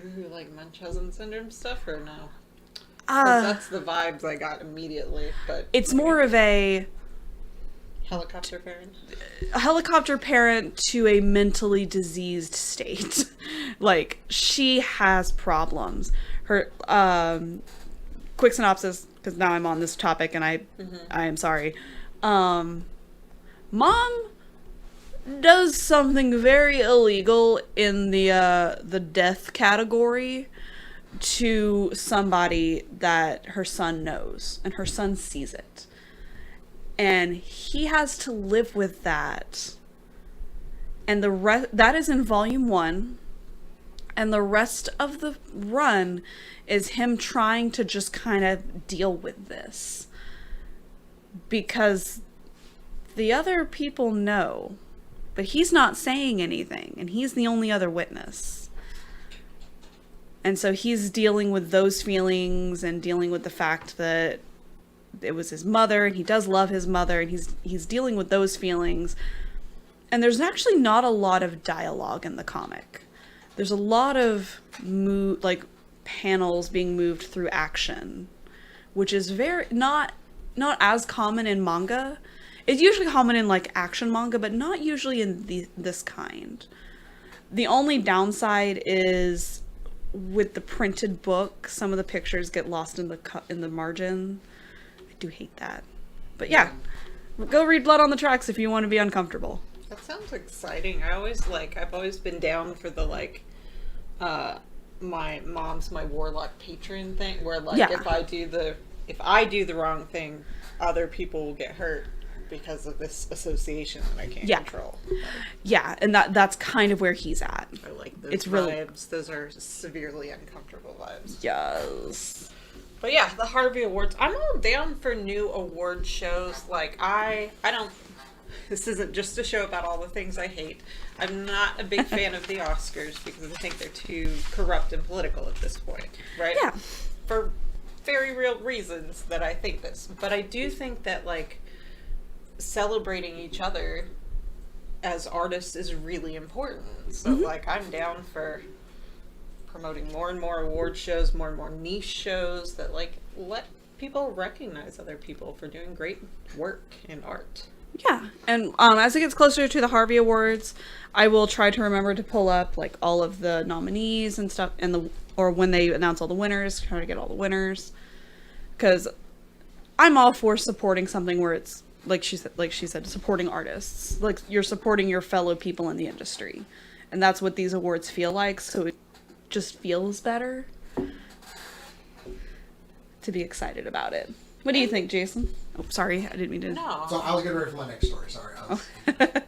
Ooh, like Munchausen syndrome stuff, or no? 'Cause that's the vibes I got immediately, but... It's more of a Helicopter parent? helicopter parent to a mentally diseased state. Like, she has problems. Her, quick synopsis, because now I'm on this topic and I am sorry. Mom does something very illegal in the death category to somebody that her son knows, and her son sees it. And he has to live with that. And that is in volume 1. And the rest of the run is him trying to just kind of deal with this. Because the other people know, but he's not saying anything, and he's the only other witness. And so he's dealing with those feelings and dealing with the fact that it was his mother, and he does love his mother, and he's dealing with those feelings. And there's actually not a lot of dialogue in the comic. There's a lot of panels being moved through action, which is very not as common in manga. It's usually common in like action manga, but not usually in this kind. The only downside is with the printed book, some of the pictures get lost in the margin. I do hate that. But yeah, Go read Blood on the Tracks if you want to be uncomfortable. That sounds exciting. I've always been down for the my mom's my warlock patron thing, where if I do the wrong thing, other people will get hurt because of this association that I can't control. Yeah, and that's kind of where he's at. I like those It's vibes. really... Those are severely uncomfortable vibes. Yes. But yeah, the Harvey Awards. I'm all down for new award shows. Like, I don't... This isn't just a show about all the things I hate. I'm not a big fan of the Oscars because I think they're too corrupt and political at this point, right? Yeah. For very real reasons that I think this. But I do think that, like, celebrating each other as artists is really important. So, like, I'm down for promoting more and more award shows, more and more niche shows that, like, let people recognize other people for doing great work in art. Yeah, and as it gets closer to the Harvey Awards, I will try to remember to pull up like all of the nominees and stuff, or when they announce all the winners, try to get all the winners, because I'm all for supporting something where it's like she said, supporting artists, like you're supporting your fellow people in the industry, and that's what these awards feel like. So it just feels better to be excited about it. What do you think, Jason? Oh, sorry, I didn't mean to. No. So I was getting ready for my next story. Sorry.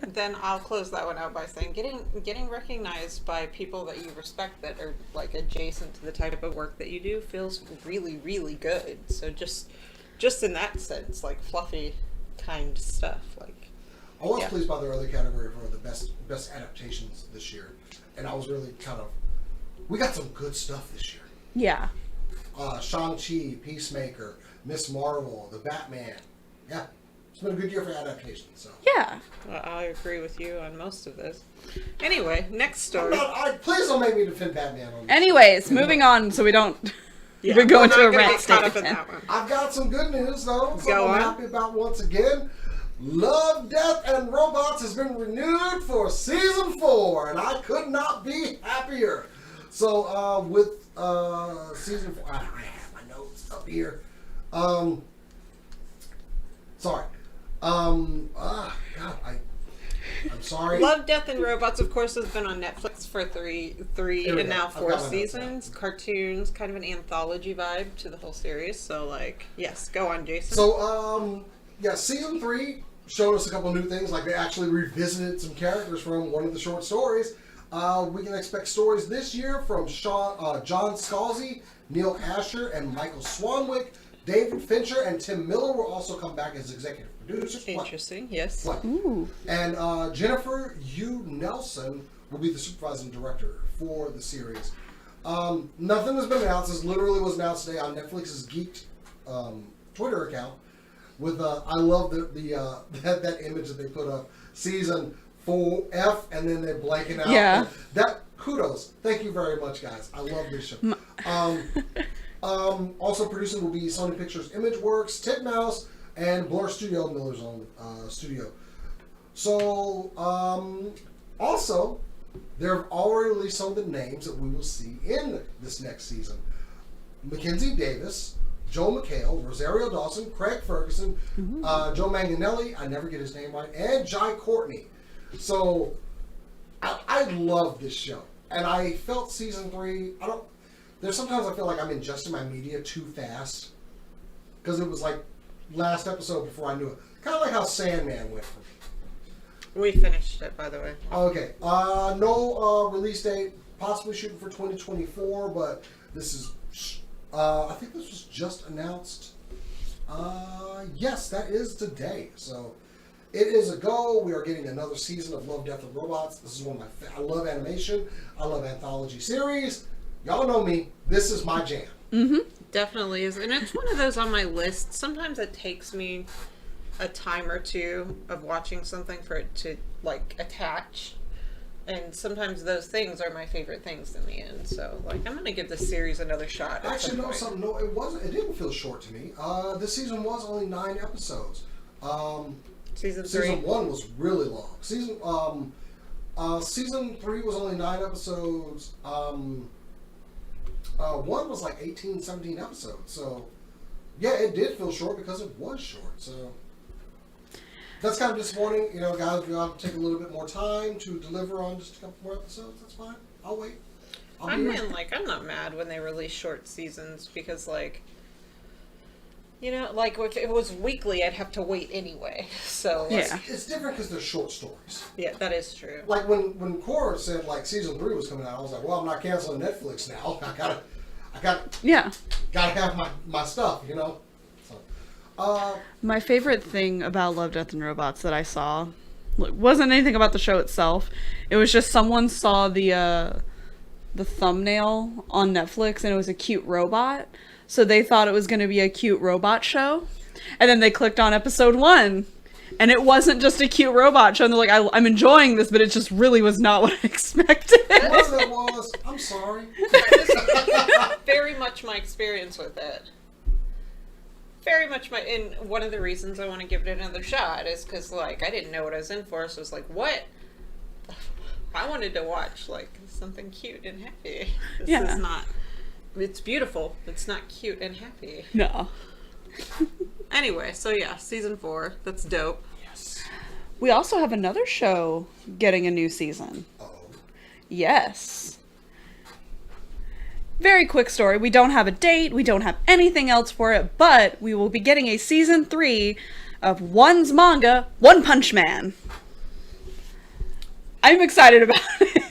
Then I'll close that one out by saying getting recognized by people that you respect that are like adjacent to the type of work that you do feels really, really good. So just in that sense, like fluffy kind stuff. Like I was pleased by the early category for the best adaptations this year, and I was really we got some good stuff this year. Yeah. Shang-Chi, Peacemaker, Miss Marvel, The Batman. Yeah, it's been a good year for adaptations. So. Yeah. Well, I agree with you on most of this. Anyway, next story. Please don't make me defend Batman on this. Anyways, moving on so we don't go into a rant caught up state. in that one. I've got some good news though. Go on. I'm happy about once again. Love, Death, and Robots has been renewed for season 4, and I could not be happier. So with season 4, I have my notes up here. Sorry. God, I'm sorry. Love, Death, and Robots, of course, has been on Netflix for three and now 4 seasons. Cartoons, kind of an anthology vibe to the whole series. So, like, yes, go on, Jason. So, season 3 showed us a couple new things. Like, they actually revisited some characters from one of the short stories. We can expect stories this year from John Scalzi, Neil Asher, and Michael Swanwick. David Fincher and Tim Miller will also come back as executive producers. Interesting, yes. Ooh. And Jennifer Yu Nelson will be the supervising director for the series. Nothing has been announced. This literally was announced today on Netflix's Geeked Twitter account. With I love that image that they put up, season 4F, and then they're blanking out. Yeah. That kudos. Thank you very much, guys. I love this show. Also producing will be Sony Pictures Imageworks, Titmouse, and Blur Studio, Miller's own studio. So, also, there have already released some of the names that we will see in this next season. Mackenzie Davis, Joe McHale, Rosario Dawson, Craig Ferguson, Joe Manganiello, I never get his name right, and Jai Courtney. So, I love this show. And I felt season 3, there's sometimes I feel like I'm ingesting my media too fast. Because it was like last episode before I knew it. Kind of like how Sandman went for me. We finished it, by the way. Okay. No release date. Possibly shooting for 2024, but this is... I think this was just announced. Yes, that is today. So it is a go. We are getting another season of Love, Death, and Robots. This is one of my... I love animation. I love anthology series. Y'all know me. This is my jam. Mm-hmm. Definitely is. And it's one of those on my list. Sometimes it takes me a time or two of watching something for it to, like, attach. And sometimes those things are my favorite things in the end. So, like, I'm going to give this series another shot. Actually, no, something. No, it wasn't. It didn't feel short to me. This season was only 9 episodes. Season 3? Season 1 was really long. Season 3 was only 9 episodes. 1 was like 18, 17 episodes. So, yeah, it did feel short because it was short. So, That's kind of disappointing. You know, guys, we have to take a little bit more time to deliver on just a couple more episodes. That's fine. I'll wait. I mean, like, I'm not mad when they release short seasons because, like, you know, like, if it was weekly, I'd have to wait anyway. So, like, Yeah. It's different because they're short stories. yeah, that is true. Like, when Cora said, like, season 3 was coming out, I was like, well, I'm not canceling Netflix now. I gotta have my stuff, you know? So, My favorite thing about Love, Death, and Robots that I saw wasn't anything about the show itself. It was just someone saw the thumbnail on Netflix and it was a cute robot. So they thought it was going to be a cute robot show. And then they clicked on episode 1 and it wasn't just a cute robot show. And they're like, I'm enjoying this, but it just really was not what I expected. whatever it was, I'm sorry. Very much my experience with it. Very much and one of the reasons I want to give it another shot is because, like, I didn't know what I was in for, so I was like, what? I wanted to watch, like, something cute and happy. This is not, it's beautiful. It's not cute and happy. No. Anyway, so yeah, season 4. That's dope. Yes. We also have another show getting a new season. Uh-oh. Yes. Very quick story. We don't have a date. We don't have anything else for it, but we will be getting a season 3 of One's manga, One Punch Man. I'm excited about it.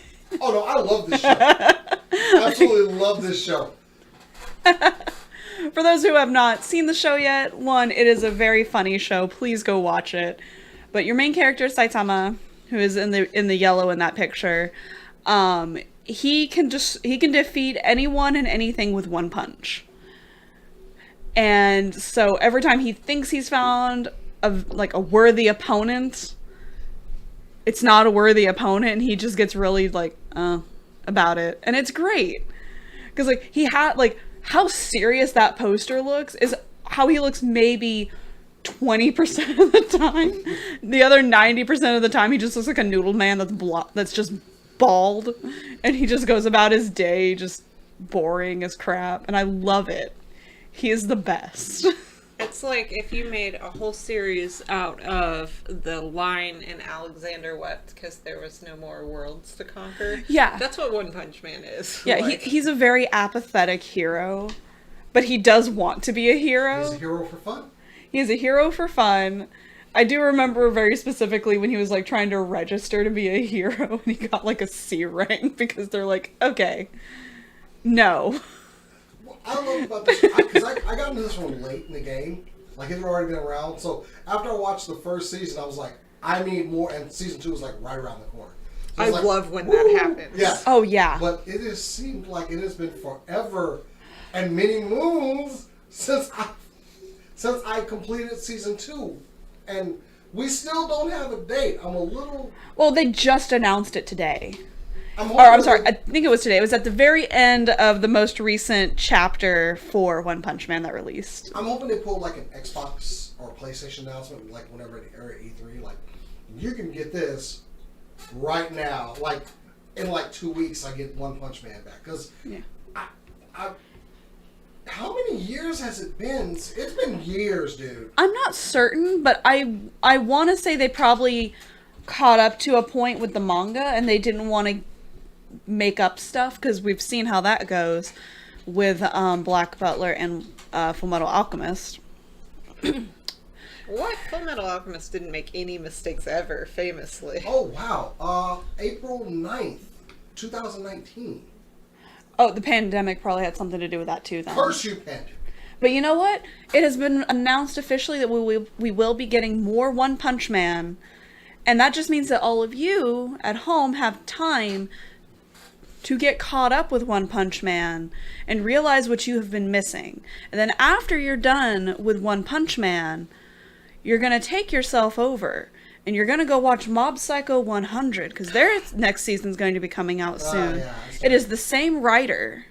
Oh, no, I love this show. Absolutely love this show. For those who have not seen the show yet, one, it is a very funny show. Please go watch it. But your main character, Saitama, who is in the yellow in that picture, he can defeat anyone and anything with one punch. And so every time he thinks he's found a worthy opponent, it's not a worthy opponent, and he just gets really about it. And it's great. Because he had how serious that poster looks is how he looks maybe 20% of the time. The other 90% of the time he just looks like a noodle man that's just bald, and he just goes about his day just boring as crap, and I love it. He is the best. It's like if you made a whole series out of the line in Alexander wept because there was no more worlds to conquer. Yeah. That's what One Punch Man is. Yeah, he's a very apathetic hero, but he does want to be a hero. He's a hero for fun. He's a hero for fun. I do remember very specifically when he was trying to register to be a hero and he got a C rank because they're like, okay, no. What I love about this, because I got into this one late in the game. It had already been around. So after I watched the first season, I was like, I need more. And season 2 was right around the corner. So I love when that happens. Yeah. Oh, yeah. But it has seemed like it has been forever and many moons since I completed season 2. And we still don't have a date. I'm a little... Well, they just announced it today. I'm sorry, I think it was today. It was at the very end of the most recent chapter for One Punch Man that released. I'm hoping they pull an Xbox or PlayStation announcement, whenever they air at E3, you can get this right now. In 2 weeks, I get One Punch Man back. Because how many years has it been? It's been years, dude. I'm not certain, but I want to say they probably caught up to a point with the manga and they didn't want to make up stuff because we've seen how that goes with Black Butler and Fullmetal Alchemist. What? Fullmetal Alchemist didn't make any mistakes ever, famously. Oh, wow. April 9th, 2019. Oh, the pandemic probably had something to do with that too, then. Curse you, pandemic. But you know what? It has been announced officially that we will be getting more One Punch Man. And that just means that all of you at home have time to get caught up with One Punch Man and realize what you have been missing. And then after you're done with One Punch Man, you're going to take yourself over and you're going to go watch Mob Psycho 100 because their next season's going to be coming out soon. Yeah, it is the same writer.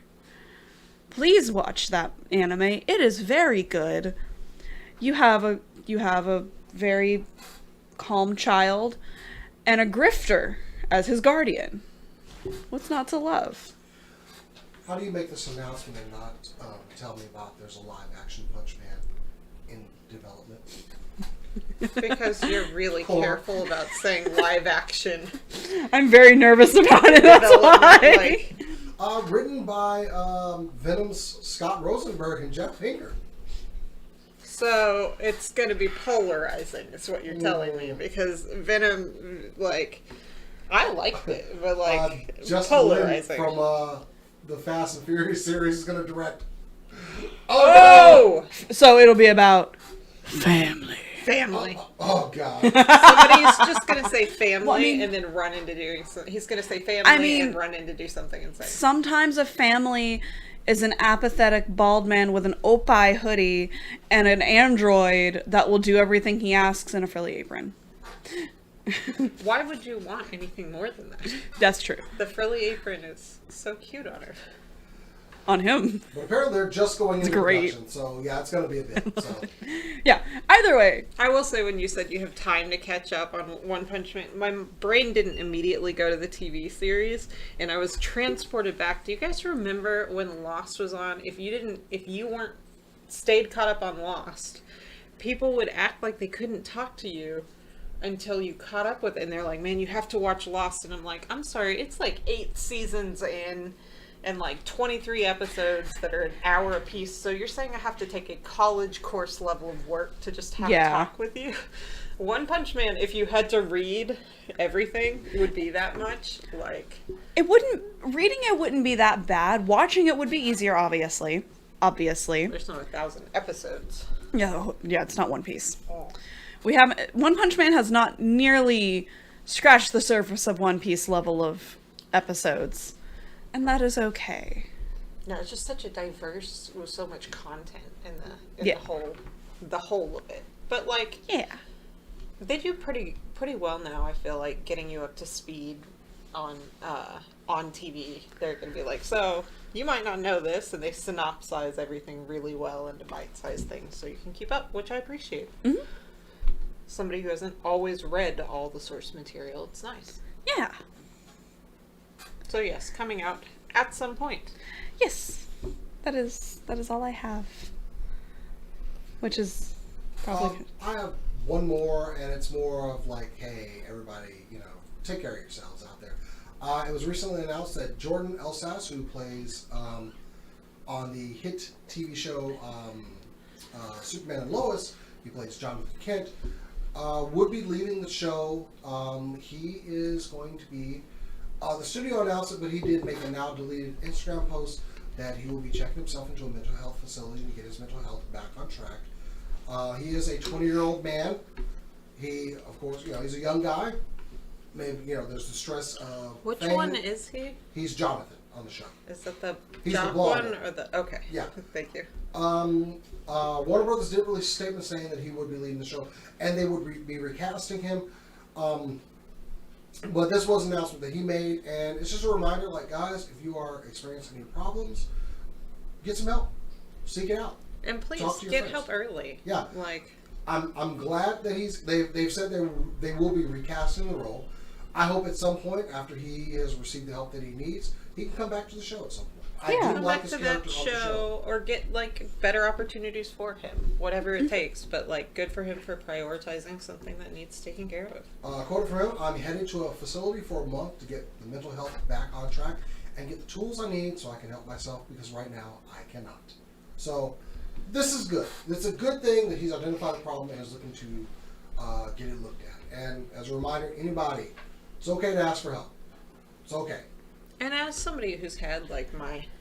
Please watch that anime. It is very good. You have a very calm child and a grifter as his guardian. What's not to love? How do you make this announcement and not tell me about there's a live action Punch Man in development? Because you're really Cool. careful about saying live action. I'm very nervous about it. That's Development, why. like, Written by Venom's Scott Rosenberg and Jeff Finger. so it's going to be polarizing, is what you're telling me. Because Venom, like, I liked it, but like, Justin Lin polarizing. from the Fast and Furious series is going to direct. Oh! So it'll be about family. Family. Oh God. Somebody's just going to say family Well, I mean- and then run into doing something. He's going to say family I mean- and run in to do something insane. Sometimes a family is an apathetic bald man with an Opie hoodie and an android that will do everything he asks in a frilly apron. Why would you want anything more than that? That's true. The frilly apron is so cute on her. On him. But apparently they're just going into great. production, so yeah, it's going to be a bit. So Yeah. Either way. I will say, when you said you have time to catch up on One Punch Man, my brain didn't immediately go to the TV series, and I was transported back. Do you guys remember when Lost was on? If you weren't stayed caught up on Lost, people would act like they couldn't talk to you until you caught up with it, and they're like, "Man, you have to watch Lost." And I'm like, "I'm sorry, it's like 8 seasons in." And like 23 episodes that are an hour apiece. So you're saying I have to take a college course level of work to just have Yeah. talk with you? One Punch Man, if you had to read everything, would be that much. Like, Reading it wouldn't be that bad. Watching it would be easier, obviously. there's not 1,000 episodes. Yeah, it's not One Piece. Oh. One Punch Man has not nearly scratched the surface of One Piece level of episodes. And that is okay. No, it's just such a diverse, with so much content in Yeah. the whole of it. But like, Yeah. they do pretty well now. I feel like getting you up to speed on TV. They're gonna be like, so you might not know this, and they synopsize everything really well into bite-sized things, so you can keep up, which I appreciate. Mhm. Somebody who hasn't always read all the source material, it's nice. Yeah. So yes, coming out at some point. Yes. That is all I have. Which is probably I have one more, and it's more of like, hey, everybody, take care of yourselves out there. It was recently announced that Jordan Elsass, who plays on the hit TV show Superman and Lois, he plays Jonathan Kent, would be leaving the show. He is going to be... the studio announced it, but he did make a now deleted Instagram post that he will be checking himself into a mental health facility to get his mental health back on track. He is a 20-year-old man. He, of course, he's a young guy. Maybe, there's the stress of Which fame. one is he? He's Jonathan on the show. Is that the He's the jock blonde one one. or the... Okay. Yeah. Thank you. Warner Brothers did release a statement saying that he would be leaving the show, and they would be recasting him. But this was an announcement that he made, and it's just a reminder, like, guys, if you are experiencing any problems, get some help. Seek it out. And please Talk to your get friends. help early. Yeah. Like, I'm glad that they've said they will be recasting the role. I hope at some point, after he has received the help that he needs, he can come back to the show at some point. I do come like back his to character that on the show or get like better opportunities for him, whatever it takes. But like, good for him for prioritizing something that needs taken care of. Quote from him, I'm headed to a facility for a month to get the mental health back on track and get the tools I need so I can help myself, because right now I cannot. So this is good. It's a good thing that he's identified the problem and is looking to get it looked at. And as a reminder, anybody, it's okay to ask for help. It's okay. And as somebody who's had like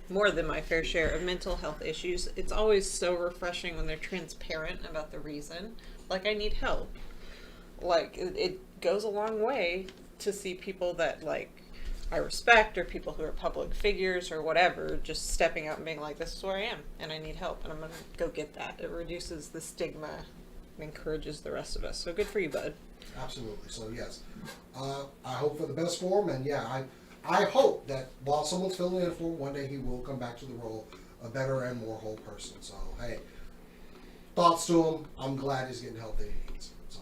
more than my fair share of mental health issues, it's always so refreshing when they're transparent about the reason. Like, I need help. Like, it goes a long way to see people that like I respect, or people who are public figures or whatever, just stepping out and being like, this is where I am and I need help and I'm gonna go get that. It reduces the stigma and encourages the rest of us. So good for you, bud. Absolutely. So yes, I hope for the best for him, and yeah, I hope that while someone's filling in for him, one day he will come back to the role a better and more whole person. So hey, thoughts to him. I'm glad he's getting help that he needs. So.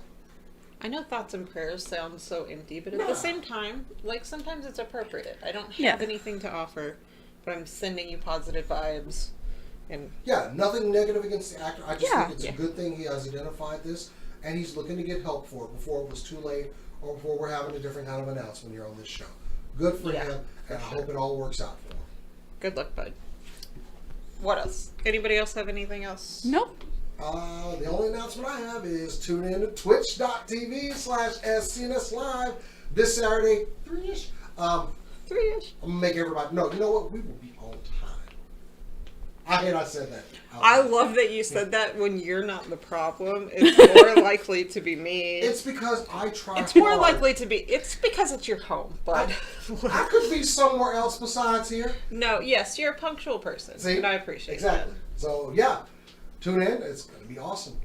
I know thoughts and prayers sound so empty, but at the same time, like, sometimes it's appropriate. I don't have Yeah. anything to offer, but I'm sending you positive vibes. And Yeah, nothing negative against the actor. I just Yeah. think it's Yeah. a good thing he has identified this, and he's looking to get help for it before it was too late or before we're having a different kind of announcement here on this show. Good for him, and I hope it all works out for him. Good luck, bud. What else? Anybody else have anything else? Nope. The only announcement I have is tune in to twitch.tv/SCNS Live this Saturday, 3-ish. 3-ish. I'm going to make everybody know. You know what? We will be on time. I hate I said that. I love that you said that when you're not the problem. It's more likely to be me. It's because I try It's more hard. likely to be... It's because it's your home, but... I could be somewhere else besides here. No, yes, you're a punctual person. See? And I appreciate Exactly. that. So, yeah. Tune in. It's going to be awesome.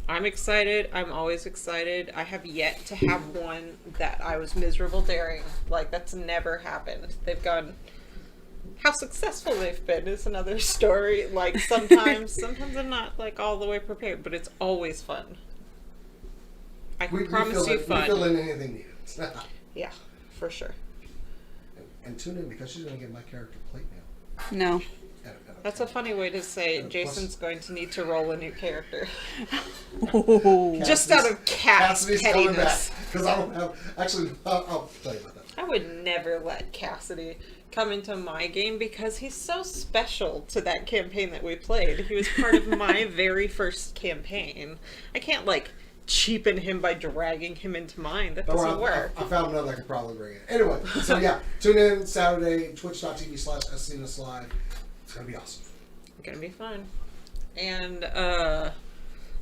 I'm excited. I'm always excited. I have yet to have one that I was miserable during. Like, that's never happened. They've gone... How successful they've been is another story. Like, sometimes I'm not, like, all the way prepared, but it's always fun. I can promise you fun. We fill in anything needed. Yeah, for sure. And tune in because she's going to get my character plate now. No. That's a funny way to say Jason's going to need to roll a new character. Oh. Just out of Cassidy's coming back. pettiness. Because I don't have... Actually, I'll tell you about that. I would never let Cassidy come into my game because he's so special to that campaign that we played. He was part of my very first campaign. I can't, like, cheapen him by dragging him into mine. That doesn't work. I found another I could probably bring in. Anyway, so yeah, tune in Saturday, twitch.tv/SCNS Live. It's going to be awesome. It's gonna be fun. And,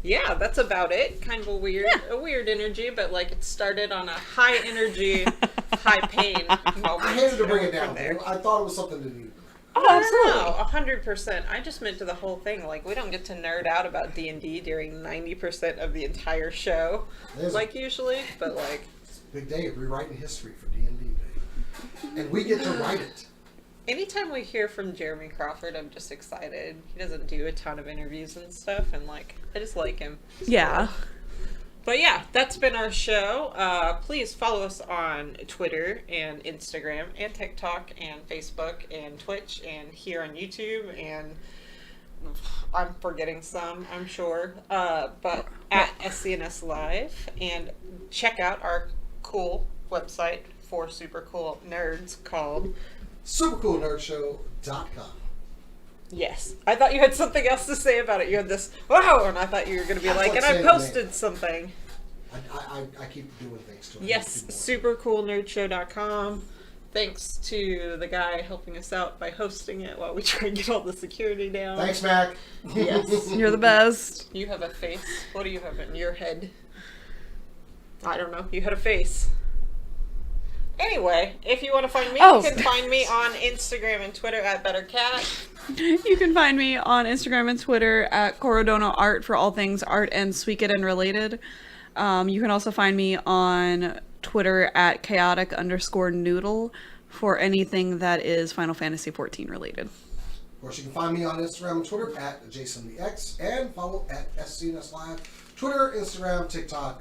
yeah, that's about it. Kind of a weird energy, but, like, it started on a high energy, high pain moment. I hated to bring it down. There. I thought it was something to do. Oh, absolutely. 100%. I just meant to the whole thing. Like, we don't get to nerd out about D&D during 90% of the entire show, like usually. But like, it's a big day of rewriting history for D&D Day, and we get to write it. anytime we hear from Jeremy Crawford, I'm just excited. He doesn't do a ton of interviews and stuff, and like, I just like him. Yeah. But yeah, that's been our show. Please follow us on Twitter and Instagram and TikTok and Facebook and Twitch and here on YouTube, and I'm forgetting some, I'm sure. But at SCNS Live, and check out our cool website for super cool nerds called supercoolnerdshow.com. Yes. I thought you had something else to say about it. You had this, wow, and I thought you were going to be like, and I posted something. I keep doing things to it. Yes, supercoolnerdshow.com. Thanks to the guy helping us out by hosting it while we try and get all the security down. Thanks, Mac. Yes. You're the best. You have a face. What do you have in your head? I don't know. You had a face. Anyway, if you want to find me, you can find me on Instagram and Twitter at BetterCat. You can find me on Instagram and Twitter at Corodono Art for all things art and Sweekit and related. You can also find me on Twitter at chaotic_noodle for anything that is Final Fantasy XIV related. Of course, you can find me on Instagram and Twitter at JasonTheX, and follow at SCNS Live, Twitter, Instagram, TikTok,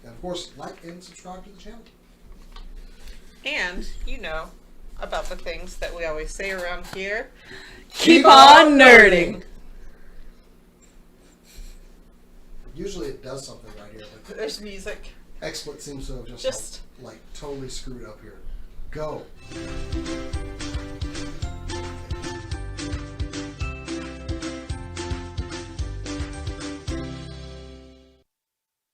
and of course, like and subscribe to the channel. And you know about the things that we always say around here. Keep on nerding! Usually it does something right here, but There's music. XSplit seems to have just like totally screwed up here. Go.